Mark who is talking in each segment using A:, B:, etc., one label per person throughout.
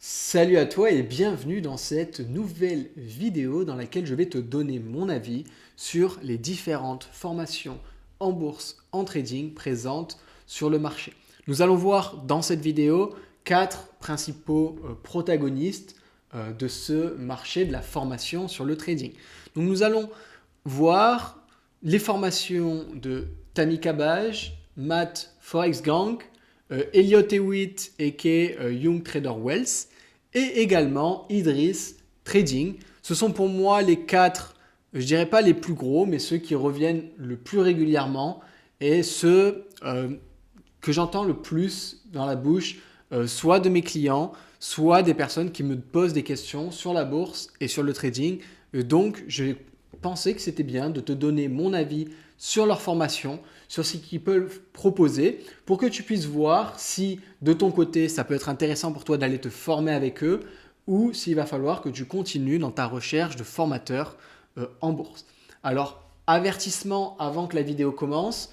A: Salut à toi et bienvenue dans cette nouvelle vidéo dans laquelle je vais te donner mon avis sur les différentes formations en bourse, en trading présentes sur le marché. Nous allons voir dans cette vidéo quatre principaux protagonistes de ce marché de la formation sur le trading. Donc nous allons voir les formations de Tamika Baj, Matt Forex Gang, Elliott Hewitt aka Young Trader Wealth et également Idriss Trading. Ce sont pour moi les quatre, je dirais pas les plus gros, mais ceux qui reviennent le plus régulièrement et ceux que j'entends le plus dans la bouche, soit de mes clients, soit des personnes qui me posent des questions sur la bourse et sur le trading. Donc, je pensais que c'était bien de te donner mon avis sur leur formation, sur ce qu'ils peuvent proposer, pour que tu puisses voir si de ton côté, ça peut être intéressant pour toi d'aller te former avec eux, ou s'il va falloir que tu continues dans ta recherche de formateur en bourse. Alors, avertissement avant que la vidéo commence.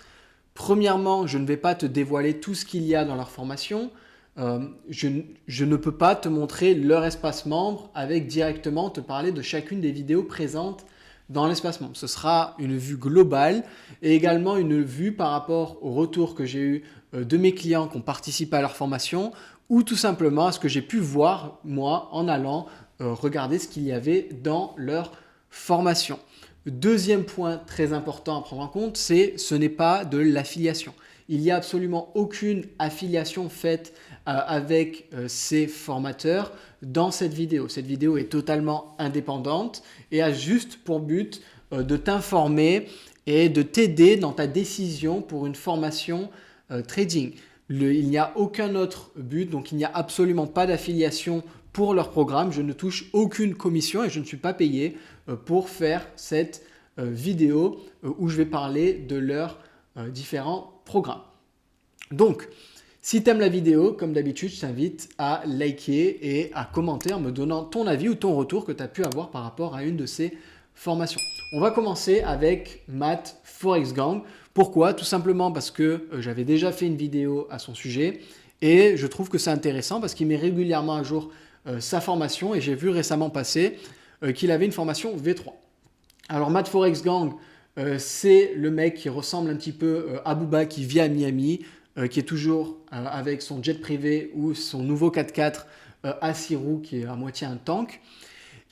A: Premièrement, je ne vais pas te dévoiler tout ce qu'il y a dans leur formation. Je ne peux pas te montrer leur espace membre avec directement te parler de chacune des vidéos présentes dans l'espace membre. Ce sera une vue globale et également une vue par rapport au retour que j'ai eu de mes clients qui ont participé à leur formation ou tout simplement à ce que j'ai pu voir moi en allant regarder ce qu'il y avait dans leur formation. Deuxième point très important à prendre en compte, ce n'est pas de l'affiliation. Il n'y a absolument aucune affiliation faite avec ces formateurs dans cette vidéo. Cette vidéo est totalement indépendante et a juste pour but de t'informer et de t'aider dans ta décision pour une formation trading. Il n'y a aucun autre but, donc il n'y a absolument pas d'affiliation pour leur programme. Je ne touche aucune commission et je ne suis pas payé pour faire cette vidéo où je vais parler de leurs différents programmes. Donc, si tu aimes la vidéo, comme d'habitude, je t'invite à liker et à commenter en me donnant ton avis ou ton retour que tu as pu avoir par rapport à une de ces formations. On va commencer avec Matt Forex Gang. Pourquoi? Tout simplement parce que j'avais déjà fait une vidéo à son sujet et je trouve que c'est intéressant parce qu'il met régulièrement à jour sa formation et j'ai vu récemment passer qu'il avait une formation V3. Alors Matt Forex Gang, c'est le mec qui ressemble un petit peu à Booba qui vit à Miami, qui est toujours avec son jet privé ou son nouveau 4x4 à 6 roues qui est à moitié un tank.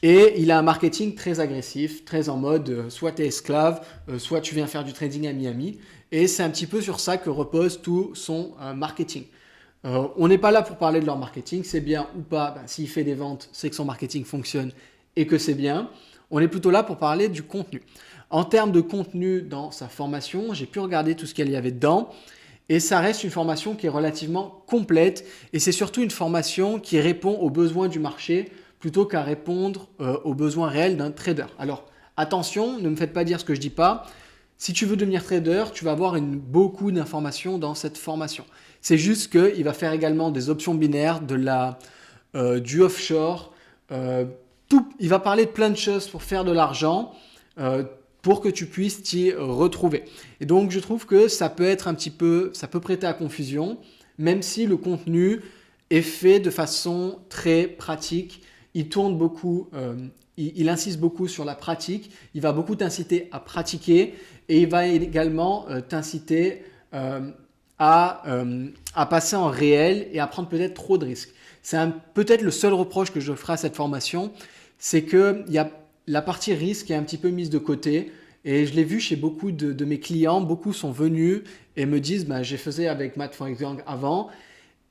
A: Et il a un marketing très agressif, très en mode soit tu es esclave, soit tu viens faire du trading à Miami. Et c'est un petit peu sur ça que repose tout son marketing. On n'est pas là pour parler de leur marketing, c'est bien ou pas. S'il fait des ventes, c'est que son marketing fonctionne et que c'est bien. On est plutôt là pour parler du contenu. En termes de contenu dans sa formation, j'ai pu regarder tout ce qu'il y avait dedans. Et ça reste une formation qui est relativement complète et c'est surtout une formation qui répond aux besoins du marché plutôt qu'à répondre aux besoins réels d'un trader. Alors attention, ne me faites pas dire ce que je dis pas. Si tu veux devenir trader, tu vas avoir beaucoup d'informations dans cette formation. C'est juste qu'il va faire également des options binaires, du offshore, il va parler de plein de choses pour faire de l'argent. Pour que tu puisses t'y retrouver. Et donc, je trouve que ça peut prêter à confusion, même si le contenu est fait de façon très pratique. Il tourne beaucoup, il insiste beaucoup sur la pratique. Il va beaucoup t'inciter à pratiquer et il va également t'inciter à passer en réel et à prendre peut-être trop de risques. C'est peut-être le seul reproche que je ferai à cette formation, c'est qu'il y a la partie risque est un petit peu mise de côté et je l'ai vu chez beaucoup de mes clients. Beaucoup sont venus et me disent j'ai fait avec Matt Forex Gang avant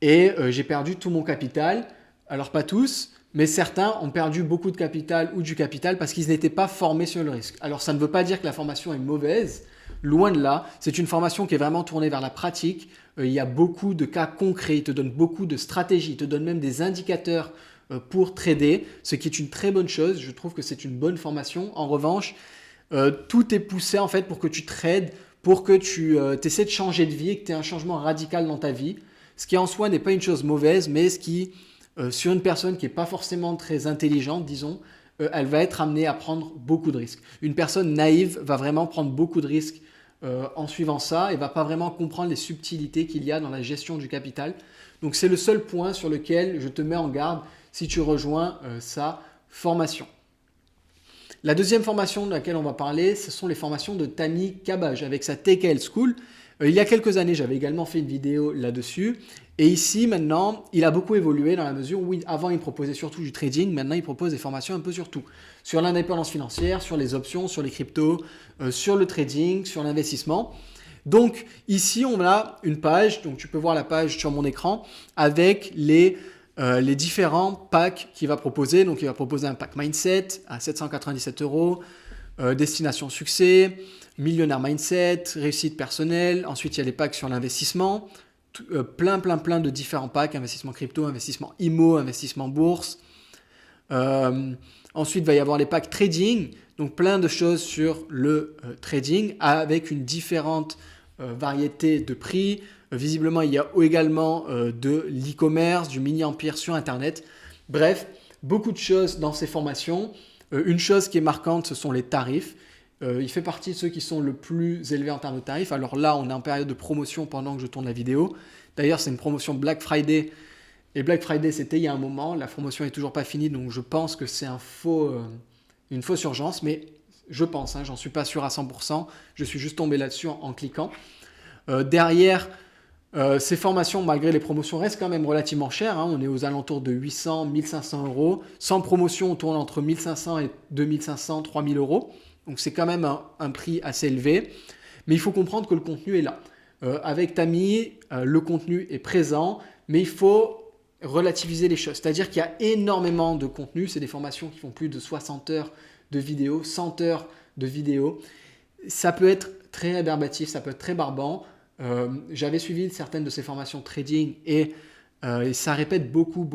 A: et j'ai perdu tout mon capital. Alors pas tous, mais certains ont perdu beaucoup de capital ou du capital parce qu'ils n'étaient pas formés sur le risque. Alors ça ne veut pas dire que la formation est mauvaise, loin de là. C'est une formation qui est vraiment tournée vers la pratique. Il y a beaucoup de cas concrets, il te donne beaucoup de stratégies, il te donne même des indicateurs pour trader, ce qui est une très bonne chose. Je trouve que c'est une bonne formation. En revanche, tout est poussé en fait pour que tu trades, pour que tu essaies de changer de vie et que tu aies un changement radical dans ta vie. Ce qui en soi n'est pas une chose mauvaise, mais ce qui, sur une personne qui n'est pas forcément très intelligente, disons, elle va être amenée à prendre beaucoup de risques. Une personne naïve va vraiment prendre beaucoup de risques en suivant ça et va pas vraiment comprendre les subtilités qu'il y a dans la gestion du capital. Donc c'est le seul point sur lequel je te mets en garde si tu rejoins sa formation. La deuxième formation de laquelle on va parler, ce sont les formations de Tammy Cabage avec sa TKL School. Il y a quelques années, j'avais également fait une vidéo là-dessus. Et ici, maintenant, il a beaucoup évolué dans la mesure où avant, il proposait surtout du trading. Maintenant, il propose des formations un peu sur tout. Sur l'indépendance financière, sur les options, sur les cryptos, sur le trading, sur l'investissement. Donc, ici, on a une page. Donc, tu peux voir la page sur mon écran avec les différents packs qu'il va proposer. Donc, il va proposer un pack Mindset à 797 €, Destination Succès, Millionnaire Mindset, Réussite personnelle. Ensuite, il y a les packs sur l'investissement. Plein de différents packs, investissement crypto, investissement IMO, investissement bourse. Ensuite, il va y avoir les packs trading, donc plein de choses sur le trading avec une différente variété de prix. Visiblement, il y a également de l'e-commerce, du mini-empire sur Internet. Bref, beaucoup de choses dans ces formations. Une chose qui est marquante, ce sont les tarifs. Il fait partie de ceux qui sont le plus élevés en termes de tarifs. Alors là, on est en période de promotion pendant que je tourne la vidéo. D'ailleurs, c'est une promotion Black Friday. Et Black Friday, c'était il y a un moment. La promotion n'est toujours pas finie, donc je pense que c'est une fausse urgence. Mais je pense, j'en suis pas sûr à 100%. Je suis juste tombé là-dessus en cliquant. Derrière, ces formations, malgré les promotions, restent quand même relativement chères. On est aux alentours de 800, 1500 €. Sans promotion, on tourne entre 1500 et 2500, 3000 €. Donc c'est quand même un prix assez élevé. Mais il faut comprendre que le contenu est là. Avec Tammy, le contenu est présent, mais il faut relativiser les choses. C'est-à-dire qu'il y a énormément de contenu. C'est des formations qui font plus de 60 heures de vidéos, 100 heures de vidéos. Ça peut être très rébarbatif, ça peut être très barbant. J'avais suivi certaines de ces formations trading et ça répète beaucoup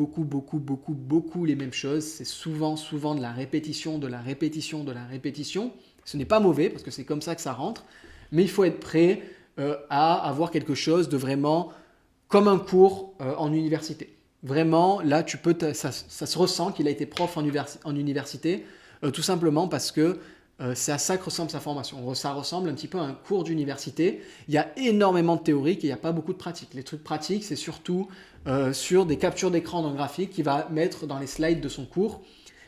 A: les mêmes choses. C'est souvent de la répétition, de la répétition, de la répétition. Ce n'est pas mauvais parce que c'est comme ça que ça rentre, mais il faut être prêt à avoir quelque chose de vraiment comme un cours en université. Vraiment, là, ça se ressent qu'il a été prof en université, tout simplement parce que c'est à ça que ressemble sa formation. Ça ressemble un petit peu à un cours d'université. Il y a énormément de théorique et il n'y a pas beaucoup de pratique. Les trucs pratiques, c'est surtout sur des captures d'écran dans le graphique qu'il va mettre dans les slides de son cours.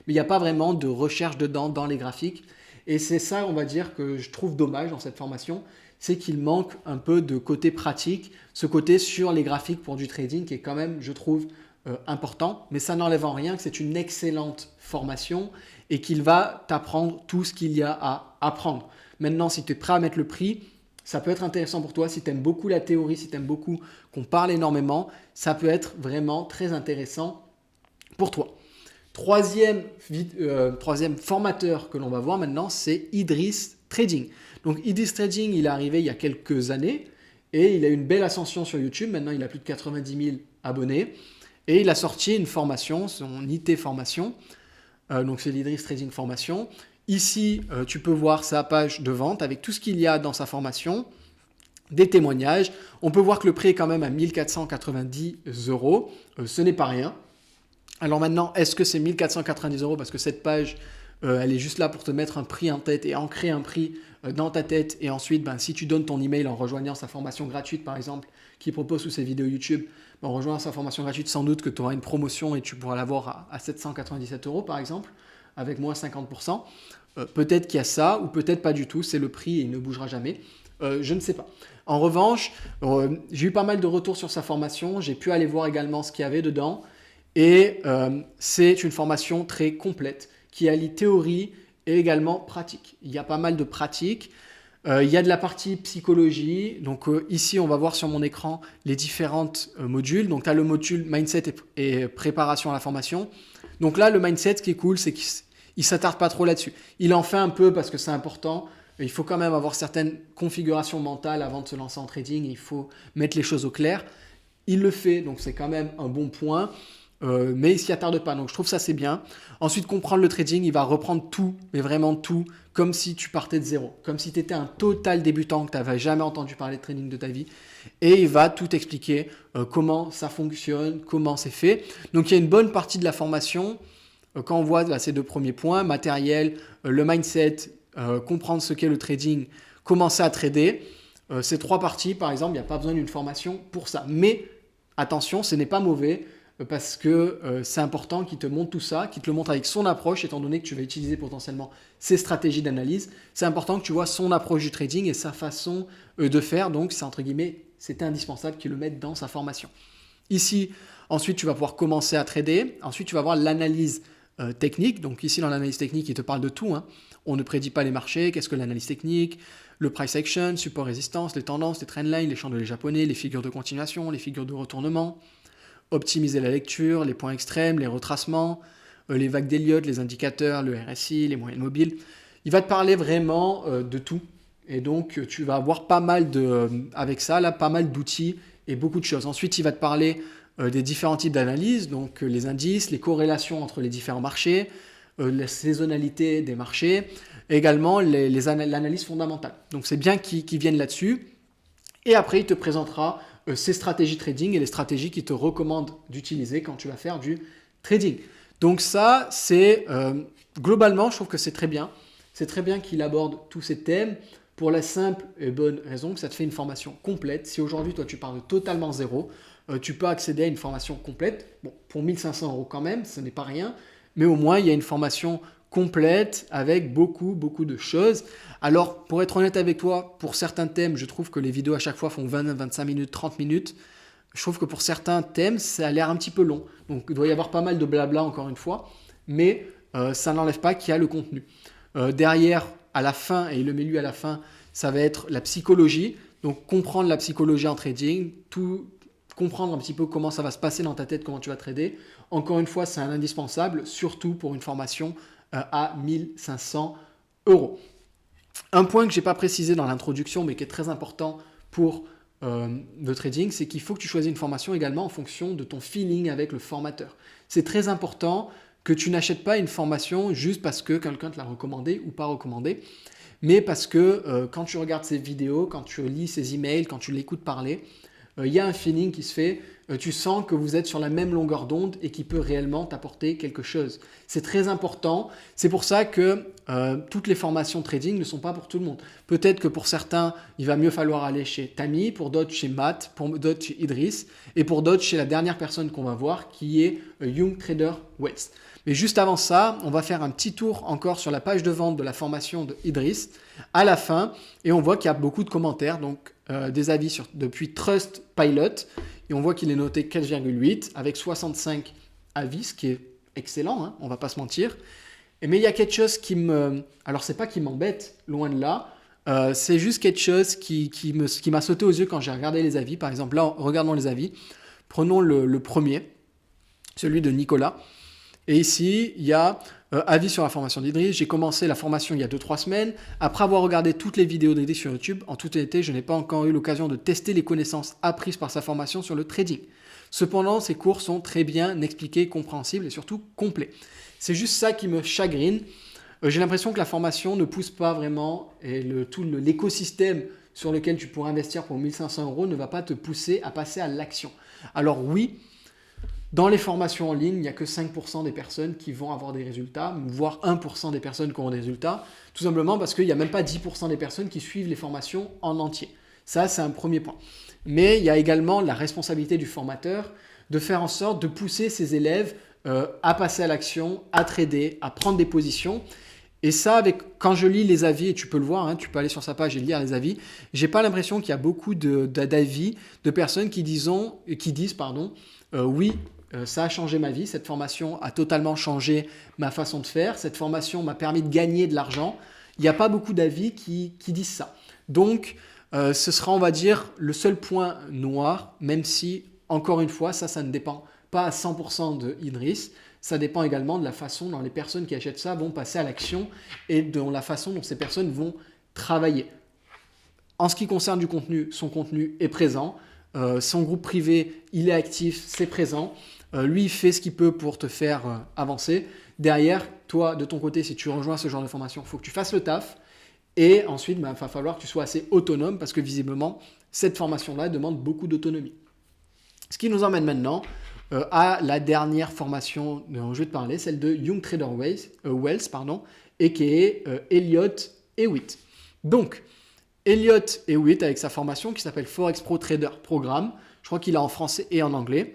A: Mais il n'y a pas vraiment de recherche dedans dans les graphiques. Et c'est ça, on va dire, que je trouve dommage dans cette formation, c'est qu'il manque un peu de côté pratique, ce côté sur les graphiques pour du trading qui est quand même, je trouve, important. Mais ça n'enlève en rien que c'est une excellente formation et qu'il va t'apprendre tout ce qu'il y a à apprendre. Maintenant, si tu es prêt à mettre le prix, ça peut être intéressant pour toi. Si tu aimes beaucoup la théorie, si tu aimes beaucoup qu'on parle énormément, ça peut être vraiment très intéressant pour toi. Troisième formateur que l'on va voir maintenant, c'est Idriss Trading. Donc Idriss Trading, il est arrivé il y a quelques années et il a eu une belle ascension sur YouTube. Maintenant, il a plus de 90 000 abonnés et il a sorti une formation, son IT formation. Donc c'est l'Idriss Trading Formation. Ici, tu peux voir sa page de vente avec tout ce qu'il y a dans sa formation, des témoignages. On peut voir que le prix est quand même à 1490 €. Ce n'est pas rien. Alors maintenant, est-ce que c'est 1490 € parce que cette page, elle est juste là pour te mettre un prix en tête et ancrer un prix dans ta tête. Et ensuite, si tu donnes ton email en rejoignant sa formation gratuite, par exemple, qui propose sous ses vidéos YouTube, en rejoignant sa formation gratuite, sans doute que tu auras une promotion et tu pourras l'avoir à 797 € par exemple, avec moins 50%. Peut-être qu'il y a ça ou peut-être pas du tout, c'est le prix et il ne bougera jamais. Je ne sais pas. En revanche, j'ai eu pas mal de retours sur sa formation, j'ai pu aller voir également ce qu'il y avait dedans et c'est une formation très complète qui allie théorie et également pratique. Il y a pas mal de pratiques. Il y a de la partie psychologie. Donc ici, on va voir sur mon écran les différents modules. Donc tu as le module Mindset et préparation à la formation. Donc là, le Mindset, ce qui est cool, c'est qu'il ne s'attarde pas trop là-dessus. Il en fait un peu parce que c'est important. Il faut quand même avoir certaines configurations mentales avant de se lancer en trading. Il faut mettre les choses au clair. Il le fait, donc c'est quand même un bon point. Mais il ne s'y attarde pas, donc je trouve ça c'est bien. Ensuite, comprendre le trading, il va reprendre tout, mais vraiment tout, comme si tu partais de zéro, comme si tu étais un total débutant, que tu n'avais jamais entendu parler de trading de ta vie. Et il va tout expliquer, comment ça fonctionne, comment c'est fait. Donc il y a une bonne partie de la formation, quand on voit là, ces deux premiers points, matériel, le mindset, comprendre ce qu'est le trading, commencer à trader. Ces 3 parties, par exemple, il n'y a pas besoin d'une formation pour ça. Mais attention, ce n'est pas mauvais parce que c'est important qu'il te montre tout ça, qu'il te le montre avec son approche, étant donné que tu vas utiliser potentiellement ses stratégies d'analyse. C'est important que tu vois son approche du trading et sa façon de faire. Donc, c'est entre guillemets, c'est indispensable qu'il le mette dans sa formation. Ici, ensuite, tu vas pouvoir commencer à trader. Ensuite, tu vas voir l'analyse technique. Donc ici, dans l'analyse technique, il te parle de tout. On ne prédit pas les marchés. Qu'est-ce que l'analyse technique? Le price action, support résistance, les tendances, les trendlines, les chandeliers japonais, les figures de continuation, les figures de retournement. Optimiser la lecture, les points extrêmes, les retracements, les vagues d'Elliott, les indicateurs, le RSI, les moyennes mobiles. Il va te parler vraiment de tout. Et donc, tu vas avoir pas mal avec ça, là, pas mal d'outils et beaucoup de choses. Ensuite, il va te parler des différents types d'analyses, donc les indices, les corrélations entre les différents marchés, la saisonnalité des marchés, et également l'analyse fondamentale. Donc, c'est bien qu'ils viennent là-dessus. Et après, il te présentera ses stratégies trading et les stratégies qu'il te recommande d'utiliser quand tu vas faire du trading. Donc ça, c'est globalement, je trouve que c'est très bien. C'est très bien qu'il aborde tous ces thèmes pour la simple et bonne raison que ça te fait une formation complète. Si aujourd'hui, toi, tu pars de totalement zéro, tu peux accéder à une formation complète. Bon, pour 1 500 € quand même, ce n'est pas rien. Mais au moins, il y a une formation complète avec beaucoup de choses. Alors, pour être honnête avec toi, pour certains thèmes, je trouve que les vidéos à chaque fois font 20, 25 minutes, 30 minutes. Je trouve que pour certains thèmes, ça a l'air un petit peu long. Donc, il doit y avoir pas mal de blabla encore une fois, mais ça n'enlève pas qu'il y a le contenu. Derrière, à la fin, et il le met lui à la fin, ça va être la psychologie. Donc, comprendre la psychologie en trading, comprendre un petit peu comment ça va se passer dans ta tête, comment tu vas trader. Encore une fois, c'est un indispensable, surtout pour une formation à 1 500 €. Un point que je n'ai pas précisé dans l'introduction, mais qui est très important pour le trading, c'est qu'il faut que tu choisisses une formation également en fonction de ton feeling avec le formateur. C'est très important que tu n'achètes pas une formation juste parce que quelqu'un te l'a recommandé ou pas recommandé, mais parce que quand tu regardes ses vidéos, quand tu lis ses emails, quand tu l'écoutes parler, il y a un feeling qui se fait, tu sens que vous êtes sur la même longueur d'onde et qui peut réellement t'apporter quelque chose. C'est très important, c'est pour ça que toutes les formations trading ne sont pas pour tout le monde. Peut-être que pour certains, il va mieux falloir aller chez Tammy, pour d'autres chez Matt, pour d'autres chez Idriss, et pour d'autres chez la dernière personne qu'on va voir qui est Young Trader Wells. Mais juste avant ça, on va faire un petit tour encore sur la page de vente de la formation de Idriss à la fin, et on voit qu'il y a beaucoup de commentaires, donc des avis depuis Trustpilot, et on voit qu'il est noté 4,8 avec 65 avis, ce qui est excellent, on ne va pas se mentir. Mais il y a quelque chose alors c'est pas qui m'embête, loin de là, c'est juste quelque chose qui m'a sauté aux yeux quand j'ai regardé les avis. Par exemple, là, regardons les avis. Prenons le premier, celui de Nicolas. Et ici, il y a avis sur la formation d'Idriss. J'ai commencé la formation il y a 2-3 semaines. Après avoir regardé toutes les vidéos d'Idriss sur YouTube, en toute honnêteté, je n'ai pas encore eu l'occasion de tester les connaissances apprises par sa formation sur le trading. Cependant, ses cours sont très bien expliqués, compréhensibles et surtout complets. C'est juste ça qui me chagrine. J'ai l'impression que la formation ne pousse pas vraiment et l'écosystème sur lequel tu pourras investir pour 1 500 € ne va pas te pousser à passer à l'action. Alors oui, dans les formations en ligne, il n'y a que 5% des personnes qui vont avoir des résultats, voire 1% des personnes qui auront des résultats, tout simplement parce qu'il n'y a même pas 10% des personnes qui suivent les formations en entier. Ça, c'est un premier point. Mais il y a également la responsabilité du formateur de faire en sorte de pousser ses élèves à passer à l'action, à trader, à prendre des positions. Et ça, quand je lis les avis, et tu peux le voir, tu peux aller sur sa page et lire les avis, j'ai pas l'impression qu'il y a beaucoup d'avis de personnes qui disent oui, ça a changé ma vie, cette formation a totalement changé ma façon de faire, cette formation m'a permis de gagner de l'argent. Il n'y a pas beaucoup d'avis qui disent ça. Donc, ce sera, on va dire, le seul point noir, même si, encore une fois, ça ne dépend pas à 100% de Idriss. Ça dépend également de la façon dont les personnes qui achètent ça vont passer à l'action et de la façon dont ces personnes vont travailler. En ce qui concerne du contenu, son contenu est présent. Son groupe privé, il est actif, c'est présent. Lui, il fait ce qu'il peut pour te faire avancer. Derrière, toi, de ton côté, si tu rejoins ce genre de formation, il faut que tu fasses le taf. Et ensuite, il va falloir que tu sois assez autonome parce que visiblement, cette formation-là demande beaucoup d'autonomie. Ce qui nous emmène maintenant à la dernière formation dont je vais te parler, celle de Young Trader Wells, et qui est Elliott Hewitt. Donc, Elliott Hewitt avec sa formation qui s'appelle Forex Pro Trader Programme. Je crois qu'il est en français et en anglais.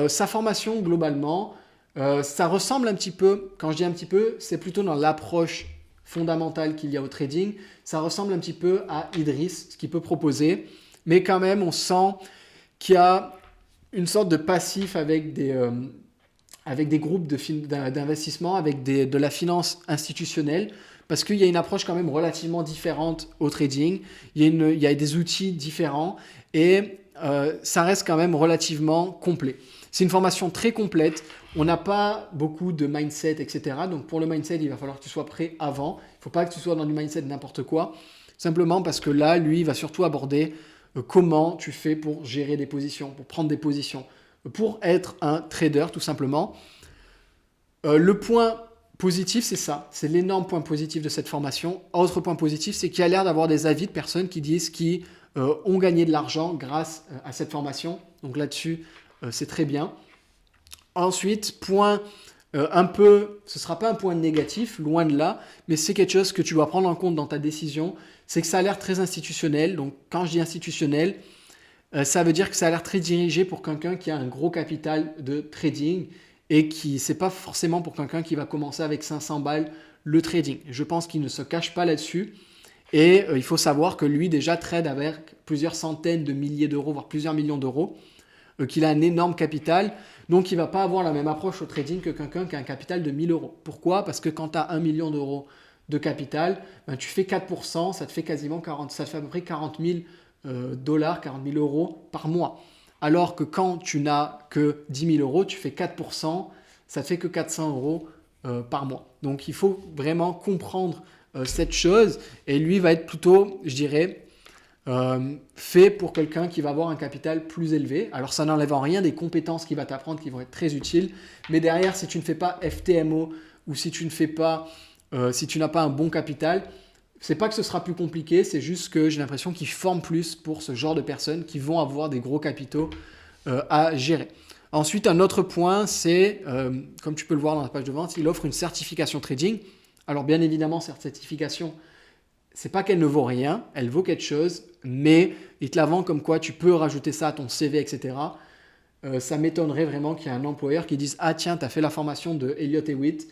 A: Sa formation, globalement, ça ressemble un petit peu, quand je dis un petit peu, c'est plutôt dans l'approche fondamentale qu'il y a au trading. Ça ressemble un petit peu à Idriss, ce qu'il peut proposer. Mais quand même, on sent qu'il y a une sorte de passif avec des groupes d'investissement, avec de la finance institutionnelle, parce qu'il y a une approche quand même relativement différente au trading. Il y a des outils différents et ça reste quand même relativement complet. C'est une formation très complète. On n'a pas beaucoup de mindset, etc. Donc pour le mindset, il va falloir que tu sois prêt avant. Il ne faut pas que tu sois dans du mindset n'importe quoi. Simplement parce que là, lui, il va surtout aborder comment tu fais pour gérer des positions, pour prendre des positions, pour être un trader tout simplement. Le point positif, c'est ça. C'est l'énorme point positif de cette formation. Autre point positif, c'est qu'il y a l'air d'avoir des avis de personnes qui disent qu'ils ont gagné de l'argent grâce à cette formation. Donc là-dessus, c'est très bien. Ensuite, point ce ne sera pas un point négatif, loin de là, mais c'est quelque chose que tu dois prendre en compte dans ta décision, c'est que ça a l'air très institutionnel. Donc quand je dis institutionnel, ça veut dire que ça a l'air très dirigé pour quelqu'un qui a un gros capital de trading et qui c'est pas forcément pour quelqu'un qui va commencer avec 500 balles le trading. Je pense qu'il ne se cache pas là-dessus. Et il faut savoir que lui déjà trade avec plusieurs centaines de milliers d'euros, voire plusieurs millions d'euros, qu'il a un énorme capital. Donc, il ne va pas avoir la même approche au trading que quelqu'un qui a un capital de 1000 euros. Pourquoi? Parce que quand tu as 1 million d'euros de capital, ben, tu fais 4%, ça te fait quasiment 40, ça te fait à peu près 40 000 dollars, 40 000 euros par mois. Alors que quand tu n'as que 10 000 euros, tu fais 4%, ça te fait que 400 euros par mois. Donc, il faut vraiment comprendre cette chose. Et lui va être plutôt, je dirais, fait pour quelqu'un qui va avoir un capital plus élevé. Alors ça n'enlève en rien des compétences qu'il va t'apprendre qui vont être très utiles, mais derrière si tu ne fais pas FTMO ou si tu n'as pas un bon capital, c'est pas que ce sera plus compliqué, c'est juste que j'ai l'impression qu'il forme plus pour ce genre de personnes qui vont avoir des gros capitaux à gérer. Ensuite, un autre point, c'est, comme tu peux le voir dans la page de vente, il offre une certification trading. Alors bien évidemment, cette certification, c'est pas qu'elle ne vaut rien, elle vaut quelque chose, mais il te la vend comme quoi tu peux rajouter ça à ton CV, etc. Ça m'étonnerait vraiment qu'il y ait un employeur qui dise « Ah tiens, tu as fait la formation de Elliott Hewitt,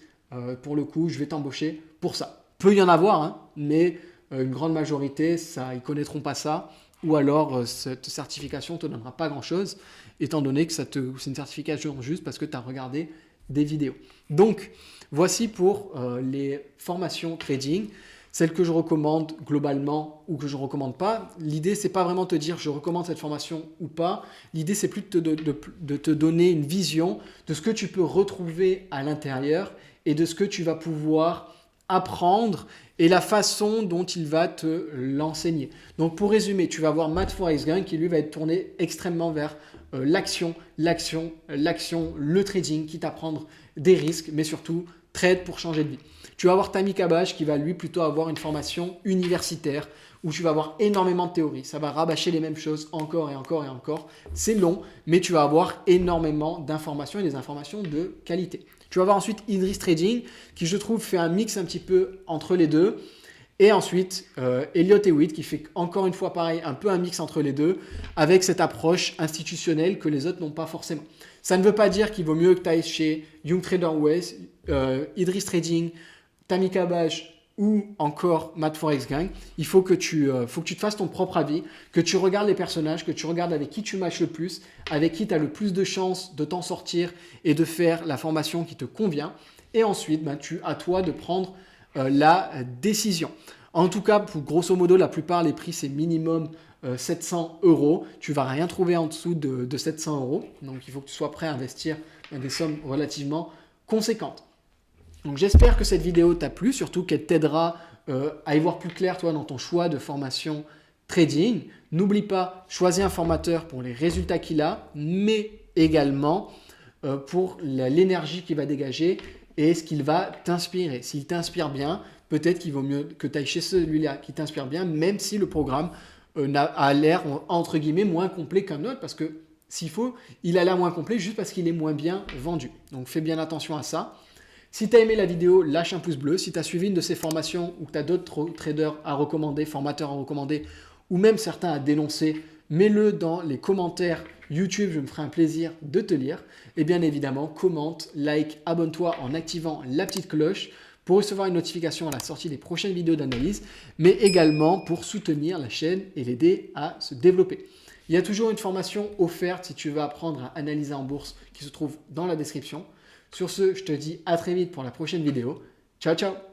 A: pour le coup, je vais t'embaucher pour ça. » Peut y en avoir, hein, mais une grande majorité, ils ne connaîtront pas ça. Ou alors, cette certification ne te donnera pas grand-chose, étant donné que c'est une certification juste parce que tu as regardé des vidéos. Donc, voici pour les formations trading. Celle que je recommande globalement ou que je ne recommande pas. L'idée, ce n'est pas vraiment de te dire je recommande cette formation ou pas. L'idée, c'est plus de te donner une vision de ce que tu peux retrouver à l'intérieur et de ce que tu vas pouvoir apprendre et la façon dont il va te l'enseigner. Donc, pour résumer, tu vas avoir Matt Forexgang qui, lui, va être tourné extrêmement vers l'action, le trading, quitte à prendre des risques, mais surtout trade pour changer de vie. Tu vas avoir Tammy Kabbage qui va lui plutôt avoir une formation universitaire où tu vas avoir énormément de théorie. Ça va rabâcher les mêmes choses encore et encore et encore. C'est long, mais tu vas avoir énormément d'informations et des informations de qualité. Tu vas avoir ensuite Idriss Trading qui, je trouve, fait un mix un petit peu entre les deux. Et ensuite, Elliott Hewitt qui fait encore une fois pareil, un peu un mix entre les deux avec cette approche institutionnelle que les autres n'ont pas forcément. Ça ne veut pas dire qu'il vaut mieux que tu ailles chez Young Trader West, Idriss Trading, Tammy Kabbage ou encore Matt Forexgang. Il faut que tu te fasses ton propre avis, que tu regardes les personnages, que tu regardes avec qui tu matches le plus, avec qui tu as le plus de chances de t'en sortir et de faire la formation qui te convient. Et ensuite, à toi de prendre la décision. En tout cas, pour grosso modo, la plupart, les prix, c'est minimum 700 euros. Tu ne vas rien trouver en dessous de 700 euros. Donc, il faut que tu sois prêt à investir des sommes relativement conséquentes. Donc, j'espère que cette vidéo t'a plu, surtout qu'elle t'aidera à y voir plus clair, toi, dans ton choix de formation trading. N'oublie pas, choisis un formateur pour les résultats qu'il a, mais également pour l'énergie qu'il va dégager et ce qu'il va t'inspirer. S'il t'inspire bien, peut-être qu'il vaut mieux que tu ailles chez celui-là qui t'inspire bien, même si le programme a l'air, entre guillemets, moins complet qu'un autre, parce que s'il faut, il a l'air moins complet juste parce qu'il est moins bien vendu. Donc, fais bien attention à ça. Si tu as aimé la vidéo, lâche un pouce bleu. Si tu as suivi une de ces formations ou que tu as d'autres traders à recommander, formateurs à recommander, ou même certains à dénoncer, mets-le dans les commentaires YouTube, je me ferai un plaisir de te lire. Et bien évidemment, commente, like, abonne-toi en activant la petite cloche pour recevoir une notification à la sortie des prochaines vidéos d'analyse, mais également pour soutenir la chaîne et l'aider à se développer. Il y a toujours une formation offerte si tu veux apprendre à analyser en bourse qui se trouve dans la description. Sur ce, je te dis à très vite pour la prochaine vidéo. Ciao, ciao!